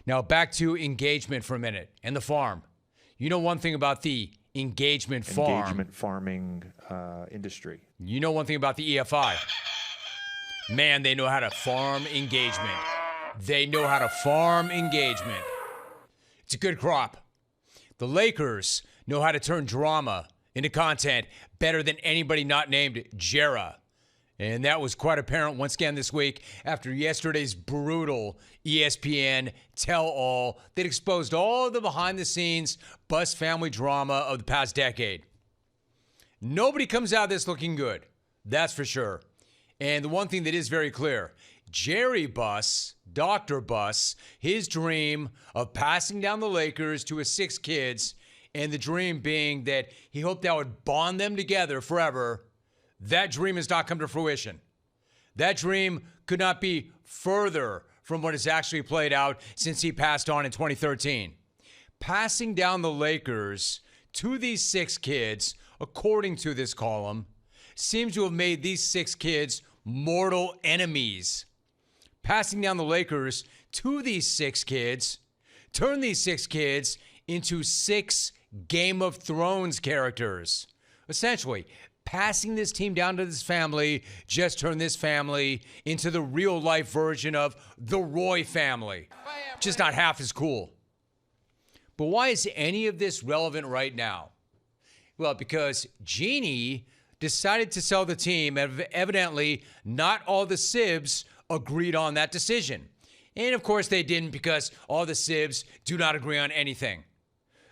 Now back to engagement for a minute and the farm. You know one thing about the engagement farming industry. You know one thing about the EFI. Man, they know how to farm engagement. They know how to farm engagement. It's a good crop. The Lakers know how to turn drama into content better than anybody not named Jera. And that was quite apparent once again this week after yesterday's brutal ESPN tell-all that exposed all the behind-the-scenes Buss family drama of the past decade. Nobody comes out of this looking good. That's for sure. And the one thing that is very clear, Jerry Buss, Dr. Buss, his dream of passing down the Lakers to his 6 kids, and the dream being that he hoped that would bond them together forever, that dream has not come to fruition. That dream could not be further from what has actually played out since he passed on in 2013. Passing down the Lakers to these 6 kids, according to this column, seems to have made these 6 kids mortal enemies. Passing down the Lakers to these 6 kids turned these 6 kids into 6 Game of Thrones characters. Essentially, passing this team down to this family just turned this family into the real-life version of the Roy family. Just not half as cool. But why is any of this relevant right now? Well, because Jeanie decided to sell the team, and evidently not all the Sibs agreed on that decision. And of course they didn't, because all the Sibs do not agree on anything.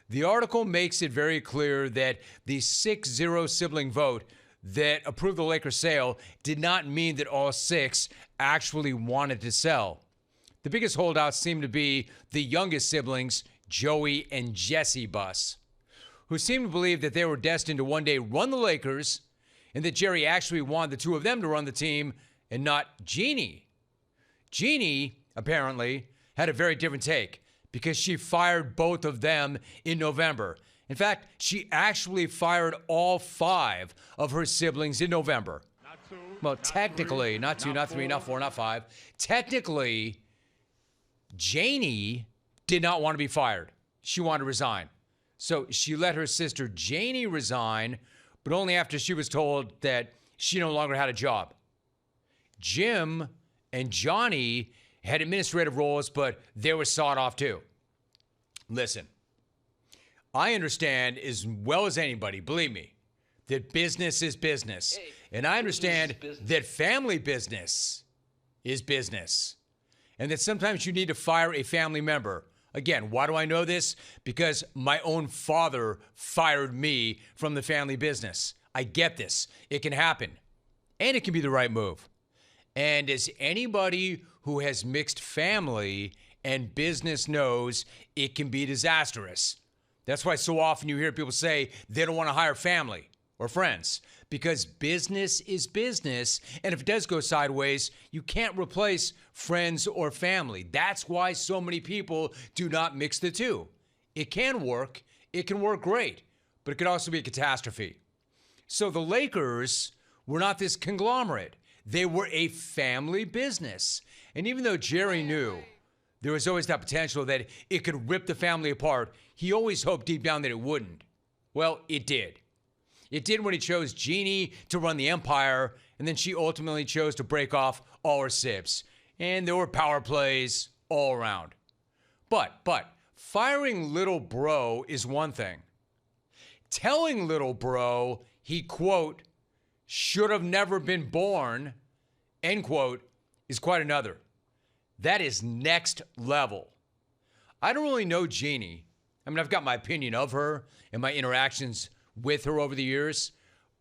The article makes it very clear that the 6-0 sibling vote that approved the Lakers sale did not mean that all 6 actually wanted to sell. The biggest holdouts seem to be the youngest siblings, Joey and Jesse Buss, who seem to believe that they were destined to one day run the Lakers, and that Jerry actually wanted the 2 of them to run the team and not Jeanie. Jeanie, apparently, had a very different take because she fired both of them in November. In fact, she actually fired all 5 of her siblings in November. Well, technically, not 2, not 3, not 4, not 5. Technically, Jeanie did not want to be fired. She wanted to resign. So she let her sister Jeanie resign, but only after she was told that she no longer had a job. Jim and Johnny had administrative roles, but they were sawed off too. Listen, I understand as well as anybody, believe me, that business is business. And I understand that family business is business. And that sometimes you need to fire a family member. Again, why do I know this? Because my own father fired me from the family business. I get this. It can happen. And it can be the right move. And as anybody who has mixed family and business knows, it can be disastrous. That's why so often you hear people say they don't want to hire family or friends, because business is business, and if it does go sideways, you can't replace friends or family. That's why so many people do not mix the two. It can work great, but it could also be a catastrophe. So the Lakers were not this conglomerate. They were a family business. And even though Jerry knew there was always that potential that it could rip the family apart, he always hoped deep down that it wouldn't. Well, it did. It did when he chose Jeanie to run the empire, and then she ultimately chose to break off all her Sibs. And there were power plays all around. But firing little bro is one thing. Telling little bro he, quote, should have never been born, end quote, is quite another. That is next level. I don't really know Jeanie. I mean, I've got my opinion of her and my interactions with her over the years,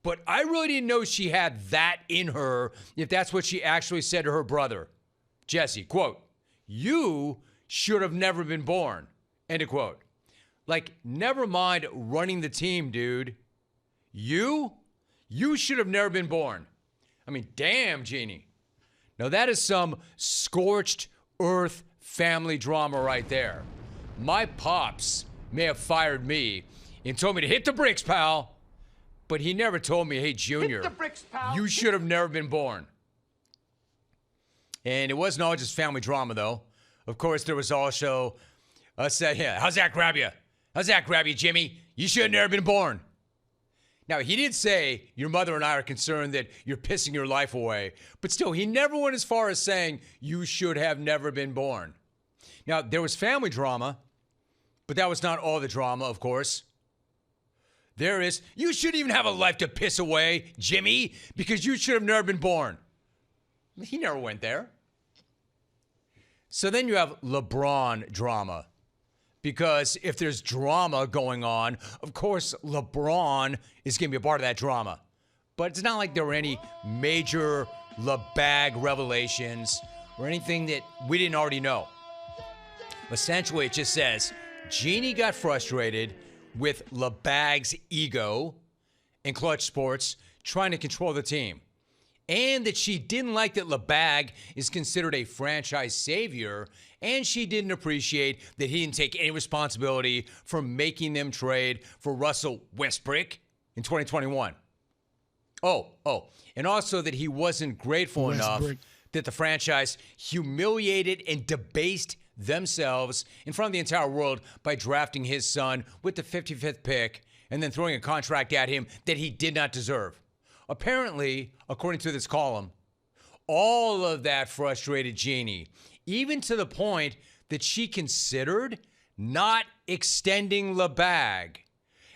but I really didn't know she had that in her, if that's what she actually said to her brother, Jesse, quote, you should have never been born, end of quote. Like, never mind running the team, dude. You should have never been born. I mean, damn, Jeanie. Now, that is some scorched earth family drama right there. My pops may have fired me and told me to hit the bricks, pal, but he never told me, hey, Junior, hit the bricks, pal. You should have never been born. And it wasn't all just family drama, though. Of course, there was also said, yeah, how's that grab you? How's that grab you, Jimmy? You should have never been born. Now, he did say, your mother and I are concerned that you're pissing your life away. But still, he never went as far as saying, you should have never been born. Now, there was family drama, but that was not all the drama, of course. There is, you shouldn't even have a life to piss away, Jimmy, because you should have never been born. He never went there. So then you have LeBron drama. Because if there's drama going on, of course, LeBron is going to be a part of that drama. But it's not like there were any major LeBag revelations or anything that we didn't already know. Essentially, it just says, Jeanie got frustrated with LeBag's ego in Clutch Sports trying to control the team. And that she didn't like that LeBag is considered a franchise savior, and she didn't appreciate that he didn't take any responsibility for making them trade for Russell Westbrook in 2021. And also that he wasn't grateful enough that the franchise humiliated and debased themselves in front of the entire world by drafting his son with the 55th pick and then throwing a contract at him that he did not deserve. Apparently, according to this column, all of that frustrated Jeanie, even to the point that she considered not extending LeBag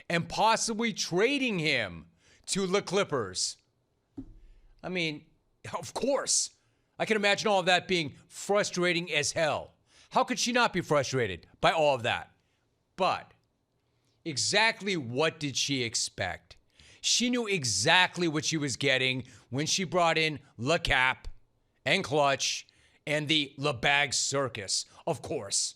and possibly trading him to the Clippers. I mean, of course, I can imagine all of that being frustrating as hell. How could she not be frustrated by all of that? But exactly what did she expect? She knew exactly what she was getting when she brought in LeCap and Clutch and the LeBag circus. Of course.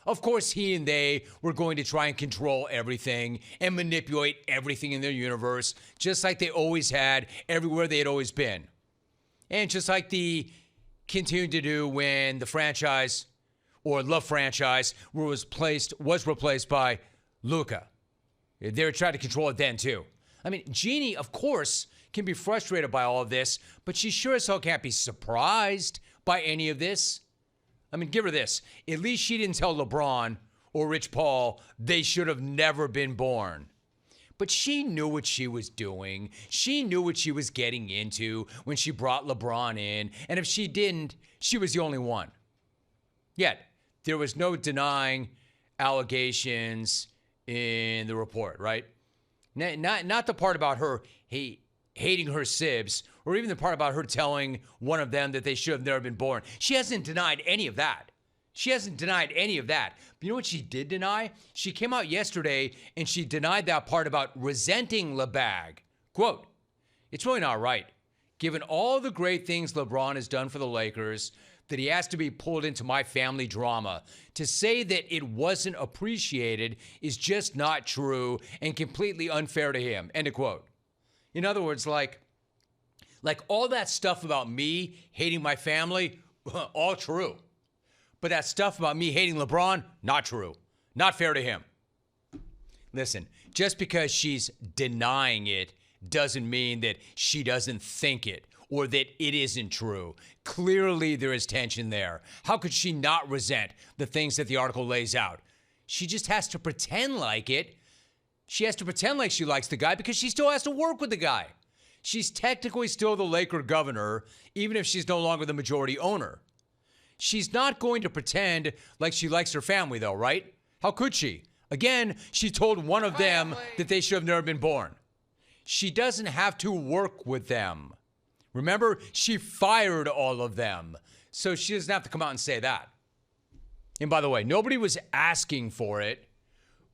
Of course, he and they were going to try and control everything and manipulate everything in their universe, just like they always had everywhere they had always been. And just like they continued to do when the franchise, or the franchise, was replaced by Luka. They were trying to control it then, too. I mean, Jeanie, of course, can be frustrated by all of this, but she sure as hell can't be surprised by any of this. I mean, give her this. At least she didn't tell LeBron or Rich Paul they should have never been born. But she knew what she was doing. She knew what she was getting into when she brought LeBron in. And if she didn't, she was the only one. Yet, there was no denying allegations in the report, right? Not the part about her hating her sibs, or even the part about her telling one of them that they should have never been born. She hasn't denied any of that. But you know what she did deny? She came out yesterday and she denied that part about resenting LeBag. Quote, it's really not right, given all the great things LeBron has done for the Lakers, that he has to be pulled into my family drama. To say that it wasn't appreciated is just not true and completely unfair to him. End of quote. In other words, like all that stuff about me hating my family, all true. But that stuff about me hating LeBron, not true. Not fair to him. Listen, just because she's denying it doesn't mean that she doesn't think it or that it isn't true. Clearly, there is tension there. How could she not resent the things that the article lays out? She just has to pretend like it. She has to pretend like she likes the guy because she still has to work with the guy. She's technically still the Laker governor, even if she's no longer the majority owner. She's not going to pretend like she likes her family, though, right? How could she? Again, she told one of them that they should have never been born. She doesn't have to work with them. Remember, she fired all of them, so she doesn't have to come out and say that. And by the way, nobody was asking for it,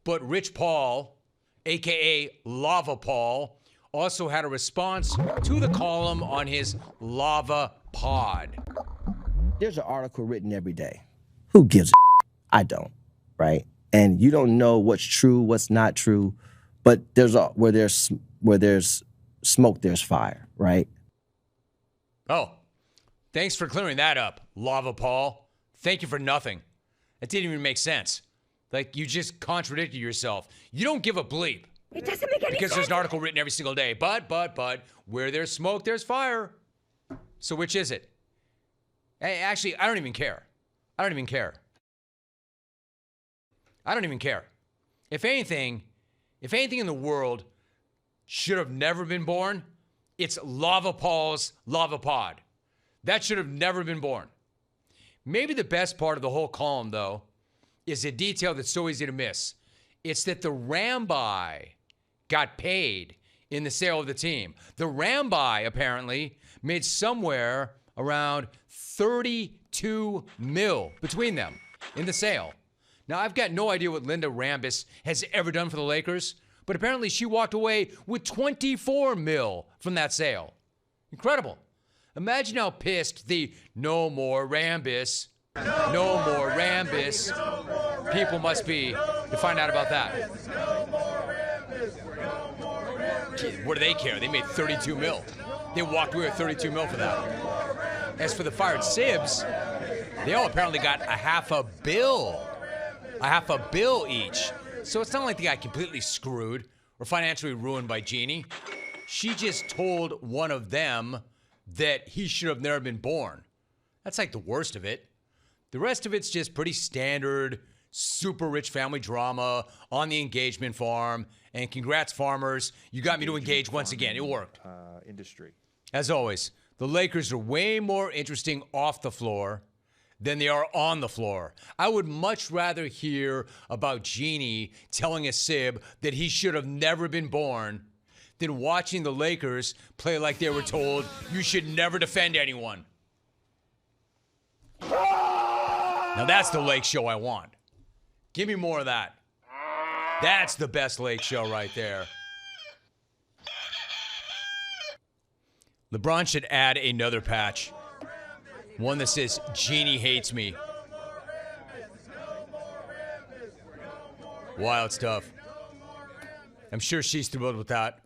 but Rich Paul, a.k.a. Lava Paul, also had a response to the column on his Lava Pod. There's an article written every day. Who gives a I don't, right? And you don't know what's true, what's not true, but where there's smoke, there's fire, right? Oh, thanks for clearing that up, Lava Paul. Thank you for nothing. That didn't even make sense. Like, you just contradicted yourself. You don't give a bleep. It doesn't make any sense. Because there's an article written every single day. But, where there's smoke, there's fire. So which is it? Actually, I don't even care. I don't even care. If anything in the world should have never been born, it's Lava Paul's Lava Pod. That should have never been born. Maybe the best part of the whole column, though, is a detail that's so easy to miss. It's that the Rambis got paid in the sale of the team. The Rambis apparently made somewhere around 32 mil between them in the sale. Now, I've got no idea what Linda Rambis has ever done for the Lakers, but apparently she walked away with 24 mil from that sale. Incredible. Imagine how pissed the no more Rambis people must be to find out about that. What do they care? They made 32 mil. They walked away with 32 mil for that. As for the fired Sibs, they all apparently got a half a bill each. So it's not like they got completely screwed or financially ruined by Jeanie. She just told one of them that he should have never been born. That's like the worst of it. The rest of it's just pretty standard, super rich family drama on the engagement farm. And congrats, farmers. You got me to engage once again. It worked. Industry. As always, the Lakers are way more interesting off the floor than they are on the floor. I would much rather hear about Jeanie telling a Sib that he should have never been born than watching the Lakers play like they were told you should never defend anyone. Now that's the Lake Show I want. Give me more of that. That's the best Lake Show right there. LeBron should add another patch. One that says, Jeanie hates me. Wild stuff. I'm sure she's thrilled with that.